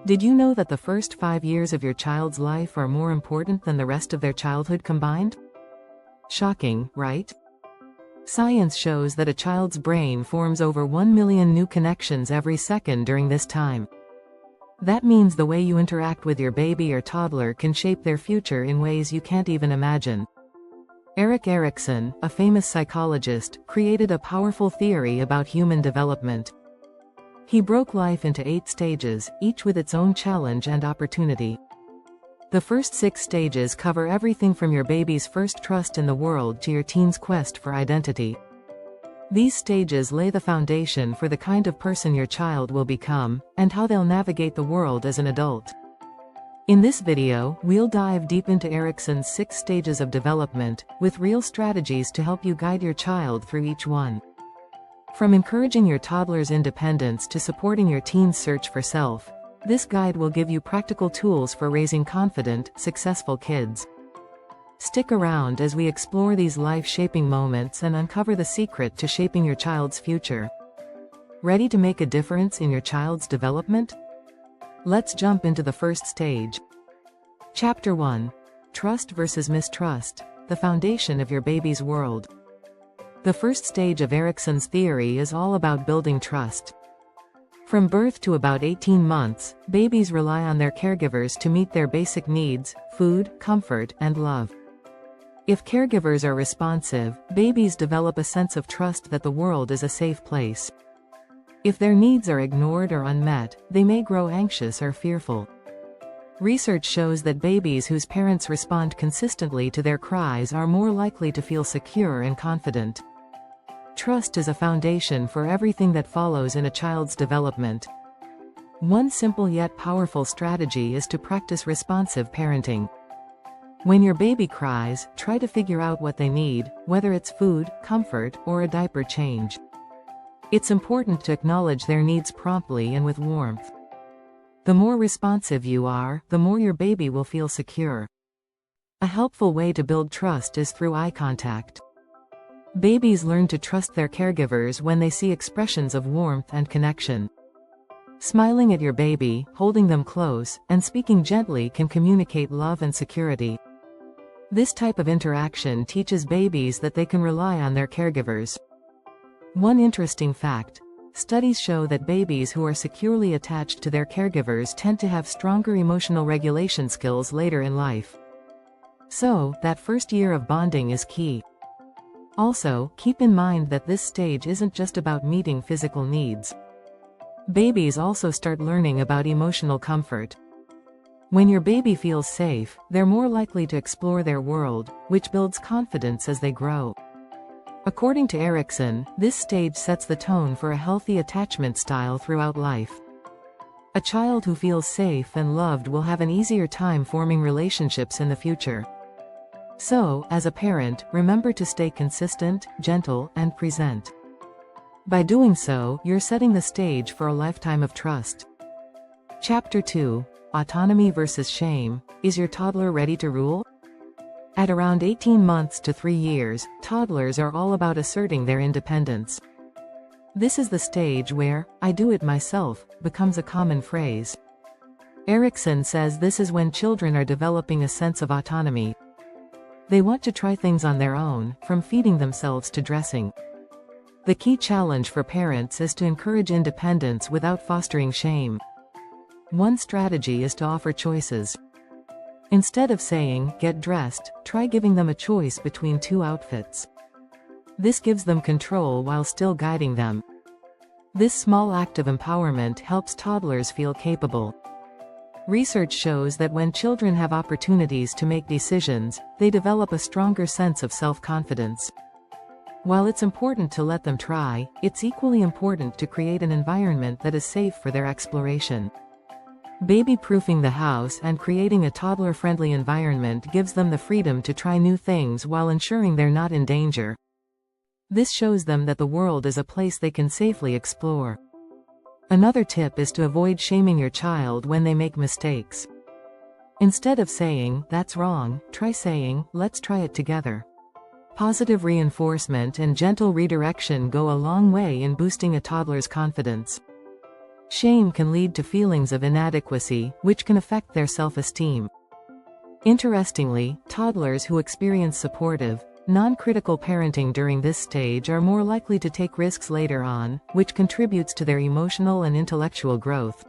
Did you know that the first 5 years of your child's life are more important than the rest of their childhood combined? Shocking, right? Science shows that a child's brain forms over 1 million new connections every second during this time. That means the way you interact with your baby or toddler can shape their future in ways you can't even imagine. Erik Erikson, a famous psychologist, created a powerful theory about human development. He broke life into 8 stages, each with its own challenge and opportunity. The first 6 stages cover everything from your baby's first trust in the world to your teen's quest for identity. These stages lay the foundation for the kind of person your child will become, and how they'll navigate the world as an adult. In this video, we'll dive deep into Erikson's 6 stages of development, with real strategies to help you guide your child through each one. From encouraging your toddler's independence to supporting your teen's search for self, this guide will give you practical tools for raising confident, successful kids. Stick around as we explore these life-shaping moments and uncover the secret to shaping your child's future. Ready to make a difference in your child's development? Let's jump into the first stage. Chapter 1. Trust versus mistrust, the foundation of your baby's world. The first stage of Erikson's theory is all about building trust. From birth to about 18 months, babies rely on their caregivers to meet their basic needs: food, comfort, and love. If caregivers are responsive, babies develop a sense of trust that the world is a safe place. If their needs are ignored or unmet, they may grow anxious or fearful. Research shows that babies whose parents respond consistently to their cries are more likely to feel secure and confident. Trust is a foundation for everything that follows in a child's development. One simple yet powerful strategy is to practice responsive parenting. When your baby cries, try to figure out what they need, whether it's food, comfort, or a diaper change. It's important to acknowledge their needs promptly and with warmth. The more responsive you are, the more your baby will feel secure. A helpful way to build trust is through eye contact. Babies learn to trust their caregivers when they see expressions of warmth and connection. Smiling at your baby, holding them close, and speaking gently can communicate love and security. This type of interaction teaches babies that they can rely on their caregivers. One interesting fact: studies show that babies who are securely attached to their caregivers tend to have stronger emotional regulation skills later in life. So, that first year of bonding is key. Also, keep in mind that this stage isn't just about meeting physical needs. Babies also start learning about emotional comfort. When your baby feels safe, they're more likely to explore their world, which builds confidence as they grow. According to Erikson, this stage sets the tone for a healthy attachment style throughout life. A child who feels safe and loved will have an easier time forming relationships in the future. So, as a parent, remember to stay consistent, gentle, and present. By doing so, you're setting the stage for a lifetime of trust. Chapter 2. Autonomy versus shame. Is your toddler ready to rule? At around 18 months to 3 years, toddlers are all about asserting their independence. This is the stage where, "I do it myself," becomes a common phrase. Erikson says this is when children are developing a sense of autonomy. They want to try things on their own, from feeding themselves to dressing. The key challenge for parents is to encourage independence without fostering shame. One strategy is to offer choices. Instead of saying, "Get dressed," try giving them a choice between 2 outfits. This gives them control while still guiding them. This small act of empowerment helps toddlers feel capable. Research shows that when children have opportunities to make decisions, they develop a stronger sense of self-confidence. While it's important to let them try, it's equally important to create an environment that is safe for their exploration. Baby-proofing the house and creating a toddler-friendly environment gives them the freedom to try new things while ensuring they're not in danger. This shows them that the world is a place they can safely explore. Another tip is to avoid shaming your child when they make mistakes. Instead of saying, "That's wrong," try saying, "Let's try it together." Positive reinforcement and gentle redirection go a long way in boosting a toddler's confidence. Shame can lead to feelings of inadequacy, which can affect their self-esteem. Interestingly, toddlers who experience supportive, non-critical parenting during this stage are more likely to take risks later on, which contributes to their emotional and intellectual growth.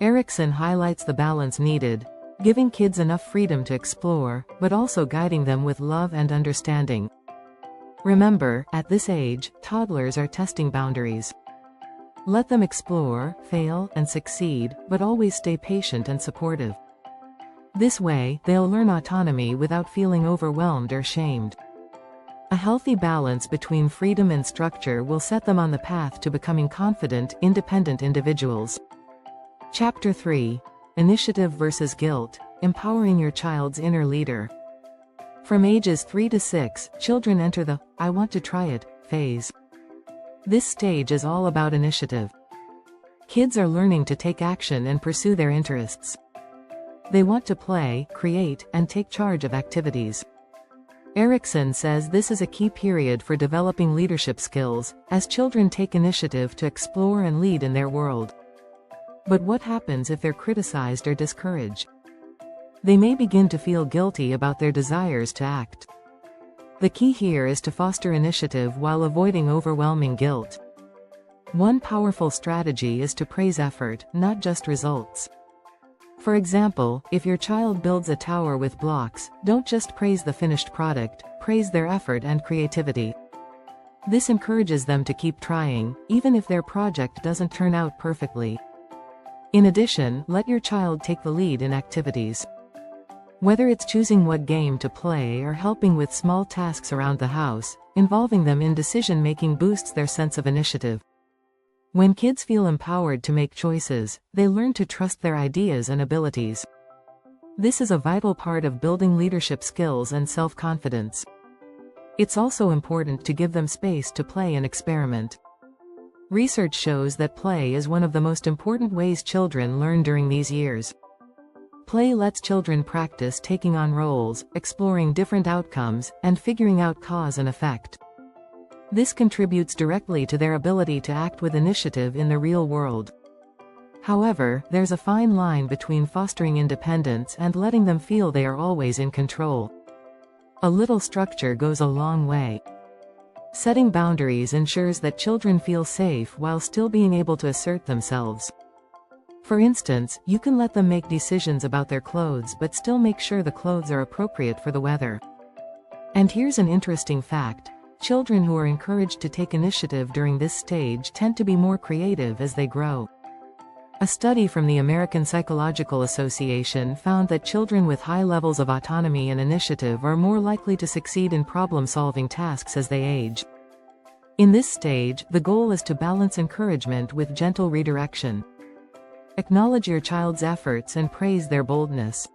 Erikson highlights the balance needed, giving kids enough freedom to explore, but also guiding them with love and understanding. Remember, at this age, toddlers are testing boundaries. Let them explore, fail, and succeed, but always stay patient and supportive. This way, they'll learn autonomy without feeling overwhelmed or shamed. A healthy balance between freedom and structure will set them on the path to becoming confident, independent individuals. Chapter 3. Initiative versus Guilt: Empowering Your Child's Inner Leader. From ages 3 to 6, children enter the "I want to try it" phase. This stage is all about initiative. Kids are learning to take action and pursue their interests. They want to play, create, and take charge of activities. Erikson says this is a key period for developing leadership skills, as children take initiative to explore and lead in their world. But what happens if they're criticized or discouraged? They may begin to feel guilty about their desires to act. The key here is to foster initiative while avoiding overwhelming guilt. One powerful strategy is to praise effort, not just results. For example, if your child builds a tower with blocks, don't just praise the finished product, praise their effort and creativity. This encourages them to keep trying, even if their project doesn't turn out perfectly. In addition, let your child take the lead in activities. Whether it's choosing what game to play or helping with small tasks around the house, involving them in decision-making boosts their sense of initiative. When kids feel empowered to make choices, they learn to trust their ideas and abilities. This is a vital part of building leadership skills and self-confidence. It's also important to give them space to play and experiment. Research shows that play is one of the most important ways children learn during these years. Play lets children practice taking on roles, exploring different outcomes, and figuring out cause and effect. This contributes directly to their ability to act with initiative in the real world. However, there's a fine line between fostering independence and letting them feel they are always in control. A little structure goes a long way. Setting boundaries ensures that children feel safe while still being able to assert themselves. For instance, you can let them make decisions about their clothes but still make sure the clothes are appropriate for the weather. And here's an interesting fact. Children who are encouraged to take initiative during this stage tend to be more creative as they grow. A study from the American Psychological Association found that children with high levels of autonomy and initiative are more likely to succeed in problem-solving tasks as they age. In this stage, the goal is to balance encouragement with gentle redirection. Acknowledge your child's efforts and praise their boldness.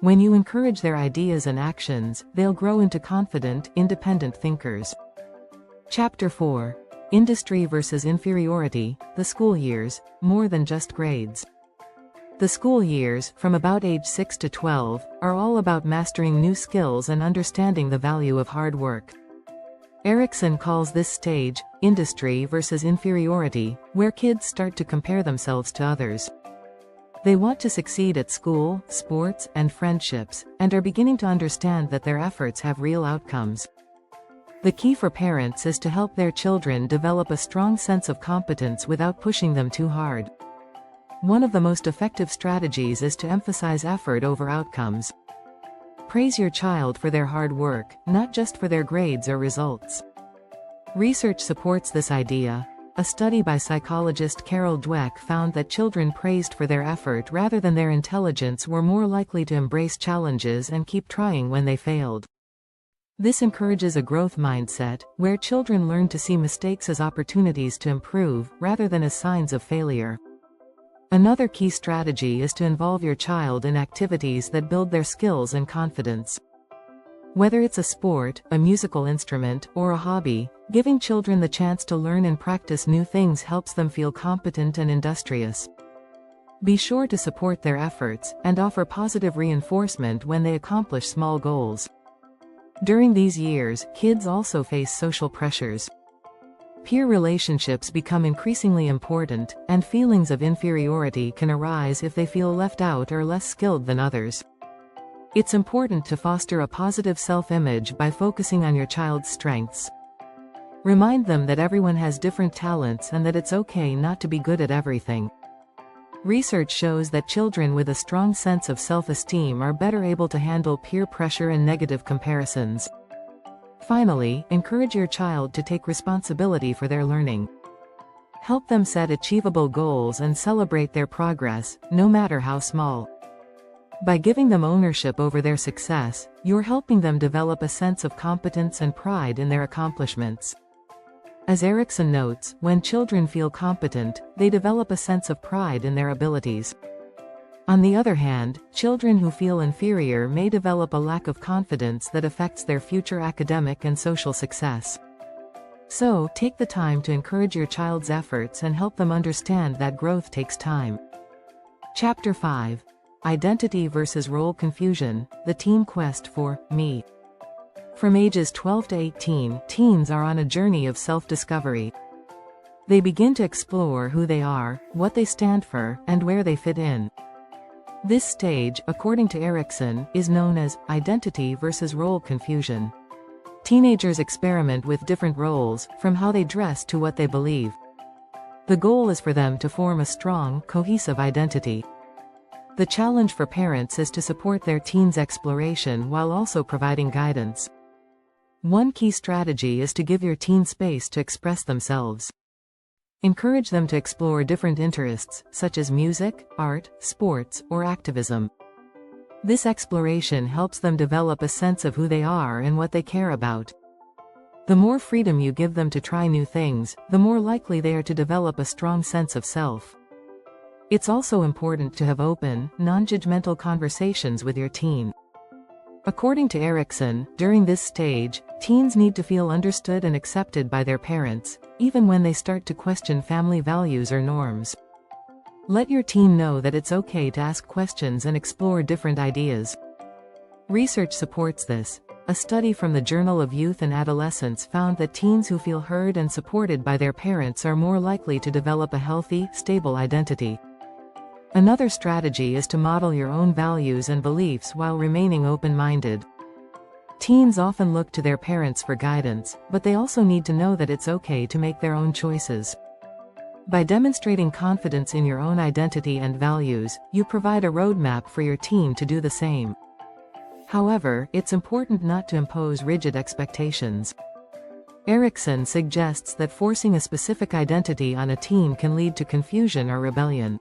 When you encourage their ideas and actions, they'll grow into confident, independent thinkers. Chapter 4. Industry versus Inferiority: The School Years, More Than Just Grades. The school years, from about age 6 to 12, are all about mastering new skills and understanding the value of hard work. Erikson calls this stage, industry versus inferiority, where kids start to compare themselves to others. They want to succeed at school, sports, and friendships, and are beginning to understand that their efforts have real outcomes. The key for parents is to help their children develop a strong sense of competence without pushing them too hard. One of the most effective strategies is to emphasize effort over outcomes. Praise your child for their hard work, not just for their grades or results. Research supports this idea. A study by psychologist Carol Dweck found that children praised for their effort rather than their intelligence were more likely to embrace challenges and keep trying when they failed. This encourages a growth mindset, where children learn to see mistakes as opportunities to improve, rather than as signs of failure. Another key strategy is to involve your child in activities that build their skills and confidence. Whether it's a sport, a musical instrument, or a hobby, giving children the chance to learn and practice new things helps them feel competent and industrious. Be sure to support their efforts, and offer positive reinforcement when they accomplish small goals. During these years, kids also face social pressures. Peer relationships become increasingly important, and feelings of inferiority can arise if they feel left out or less skilled than others. It's important to foster a positive self-image by focusing on your child's strengths. Remind them that everyone has different talents and that it's okay not to be good at everything. Research shows that children with a strong sense of self-esteem are better able to handle peer pressure and negative comparisons. Finally, encourage your child to take responsibility for their learning. Help them set achievable goals and celebrate their progress, no matter how small. By giving them ownership over their success, you're helping them develop a sense of competence and pride in their accomplishments. As Erikson notes, when children feel competent, they develop a sense of pride in their abilities. On the other hand, children who feel inferior may develop a lack of confidence that affects their future academic and social success. So, take the time to encourage your child's efforts and help them understand that growth takes time. Chapter 5. Identity versus Role Confusion, the Teen Quest for Me. From ages 12 to 18, teens are on a journey of self-discovery. They begin to explore who they are, what they stand for, and where they fit in. This stage, according to Erikson, is known as identity versus role confusion. Teenagers experiment with different roles, from how they dress to what they believe. The goal is for them to form a strong, cohesive identity. The challenge for parents is to support their teens' exploration while also providing guidance. One key strategy is to give your teen space to express themselves. Encourage them to explore different interests, such as music, art, sports, or activism. This exploration helps them develop a sense of who they are and what they care about. The more freedom you give them to try new things, the more likely they are to develop a strong sense of self. It's also important to have open, non-judgmental conversations with your teen. According to Erikson, during this stage, teens need to feel understood and accepted by their parents, even when they start to question family values or norms. Let your teen know that it's okay to ask questions and explore different ideas. Research supports this. A study from the Journal of Youth and Adolescence found that teens who feel heard and supported by their parents are more likely to develop a healthy, stable identity. Another strategy is to model your own values and beliefs while remaining open-minded. Teens often look to their parents for guidance, but they also need to know that it's okay to make their own choices. By demonstrating confidence in your own identity and values, you provide a roadmap for your teen to do the same. However, it's important not to impose rigid expectations. Erikson suggests that forcing a specific identity on a teen can lead to confusion or rebellion.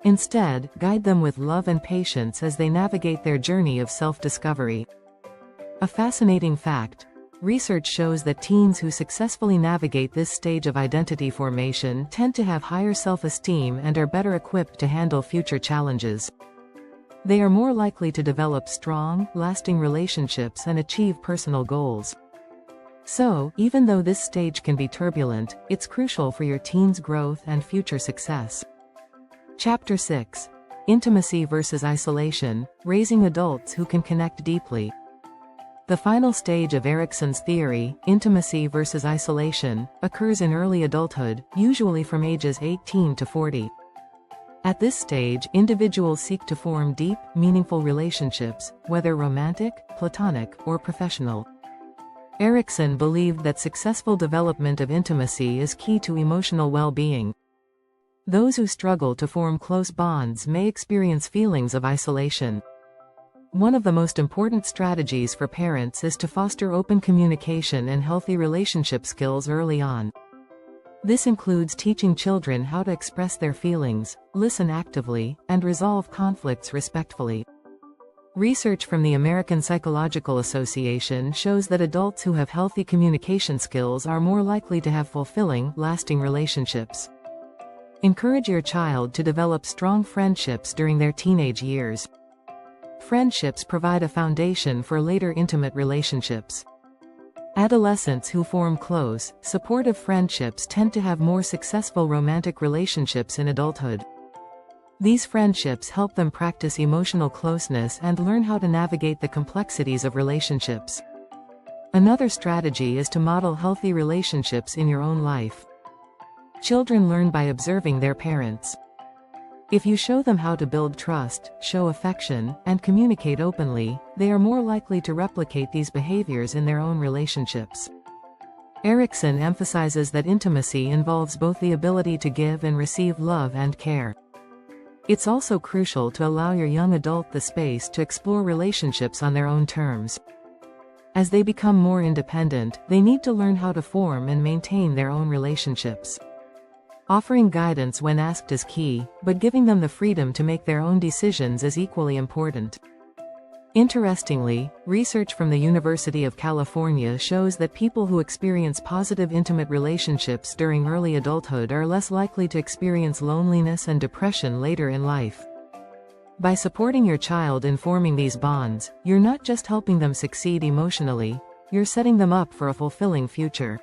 Instead, guide them with love and patience as they navigate their journey of self-discovery. A fascinating fact: research shows that teens who successfully navigate this stage of identity formation tend to have higher self-esteem and are better equipped to handle future challenges. They are more likely to develop strong, lasting relationships and achieve personal goals. So, even though this stage can be turbulent, it's crucial for your teen's growth and future success. Chapter 6. Intimacy versus Isolation, Raising Adults Who Can Connect Deeply. The final stage of Erikson's theory, intimacy versus isolation, occurs in early adulthood, usually from ages 18 to 40. At this stage, individuals seek to form deep, meaningful relationships, whether romantic, platonic, or professional. Erikson believed that successful development of intimacy is key to emotional well-being. Those who struggle to form close bonds may experience feelings of isolation. One of the most important strategies for parents is to foster open communication and healthy relationship skills early on. This includes teaching children how to express their feelings, listen actively, and resolve conflicts respectfully. Research from the American Psychological Association shows that adults who have healthy communication skills are more likely to have fulfilling, lasting relationships. Encourage your child to develop strong friendships during their teenage years. Friendships provide a foundation for later intimate relationships. Adolescents who form close, supportive friendships tend to have more successful romantic relationships in adulthood. These friendships help them practice emotional closeness and learn how to navigate the complexities of relationships. Another strategy is to model healthy relationships in your own life. Children learn by observing their parents. If you show them how to build trust, show affection, and communicate openly, they are more likely to replicate these behaviors in their own relationships. Erikson emphasizes that intimacy involves both the ability to give and receive love and care. It's also crucial to allow your young adult the space to explore relationships on their own terms. As they become more independent, they need to learn how to form and maintain their own relationships. Offering guidance when asked is key, but giving them the freedom to make their own decisions is equally important. Interestingly, research from the University of California shows that people who experience positive intimate relationships during early adulthood are less likely to experience loneliness and depression later in life. By supporting your child in forming these bonds, you're not just helping them succeed emotionally, you're setting them up for a fulfilling future.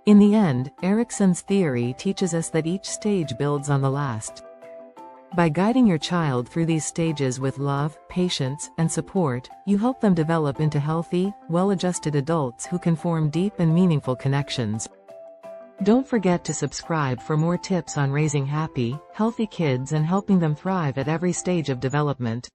In the end, Erikson's theory teaches us that each stage builds on the last. By guiding your child through these stages with love, patience, and support, you help them develop into healthy, well-adjusted adults who can form deep and meaningful connections. Don't forget to subscribe for more tips on raising happy, healthy kids and helping them thrive at every stage of development.